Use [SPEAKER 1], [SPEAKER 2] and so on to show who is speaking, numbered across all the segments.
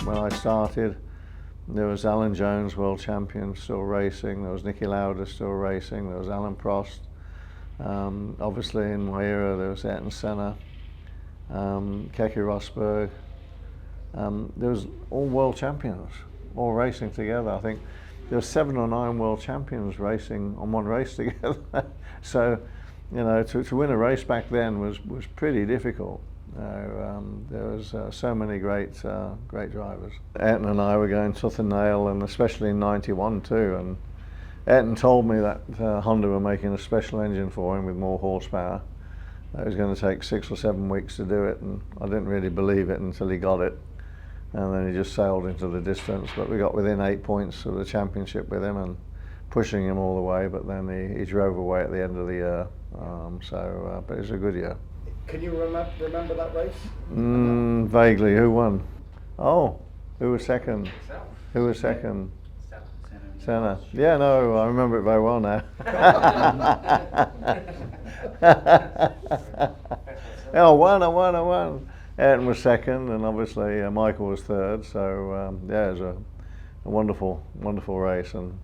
[SPEAKER 1] when I started, there was Alan Jones, world champion, still racing. There was Nicky Lauda still racing. There was Alan Prost. Obviously, in my era, there was Ayrton Senna, Keke Rosberg. There was all world champions, all racing together. I think there were 7 or 9 world champions racing on one race together. So, you know, to win a race back then was pretty difficult. There was so many great drivers. Ayrton and I were going tooth and nail, and especially in '91 too. And Ayrton told me that Honda were making a special engine for him with more horsepower. It was going to take 6 or 7 weeks to do it, and I didn't really believe it until he got it. And then he just sailed into the distance. But we got within 8 points of the championship with him and pushing him all the way. But then he drove away at the end of the year. But it was a good year.
[SPEAKER 2] Can you remember that race?
[SPEAKER 1] Vaguely. Who won? Oh, who was second? Who was second? Senna. Yeah, no, I remember it very well now. Yeah, I won. Ayrton was second, and obviously Michael was third. So yeah, it was a wonderful race and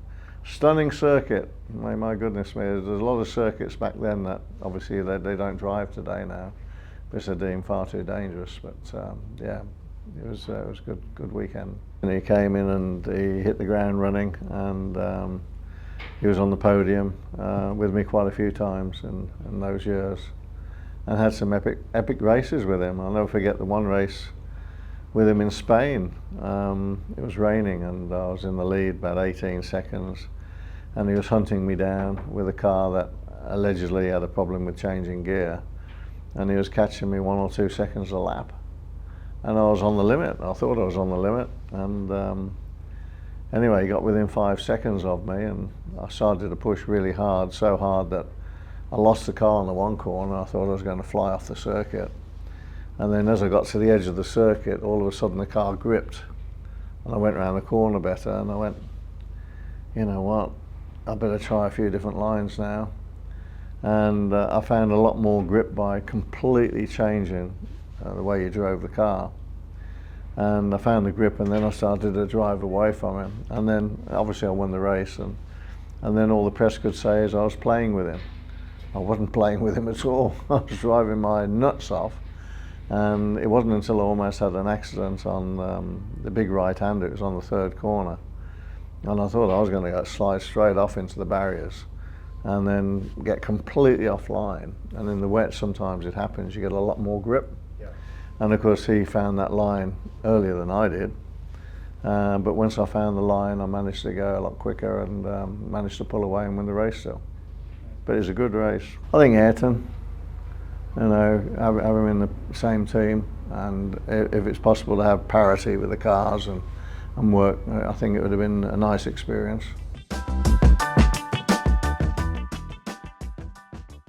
[SPEAKER 1] stunning circuit. My goodness me, there's a lot of circuits back then that obviously they don't drive today now, because they're deemed far too dangerous. But yeah, it was a good weekend. And he came in and he hit the ground running, and he was on the podium with me quite a few times in those years, and had some epic races with him. I'll never forget the one race with him in Spain. It was raining and I was in the lead about 18 seconds, and he was hunting me down with a car that allegedly had a problem with changing gear, and he was catching me 1 or 2 seconds a lap, and I was on the limit. I thought I was on the limit, and anyway, he got within 5 seconds of me, and I started to push really hard, so hard that I lost the car on the one corner. I thought I was going to fly off the circuit. And then as I got to the edge of the circuit, all of a sudden the car gripped, and I went around the corner better, and I went, you know what, I better try a few different lines now. And I found a lot more grip by completely changing the way you drove the car. And I found the grip, and then I started to drive away from him. And then obviously I won the race, and then all the press could say is I was playing with him. I wasn't playing with him at all. I was driving my nuts off. And it wasn't until I almost had an accident on the big right-hander. It was on the 3rd corner, and I thought I was going to slide straight off into the barriers and then get completely offline. And in the wet, sometimes it happens, you get a lot more grip. Yeah. And of course he found that line earlier than I did, but once I found the line, I managed to go a lot quicker and managed to pull away and win the race still. But it was a good race. I think Ayrton, you know, have him in the same team, and if it's possible to have parity with the cars and work, I think it would have been a nice experience.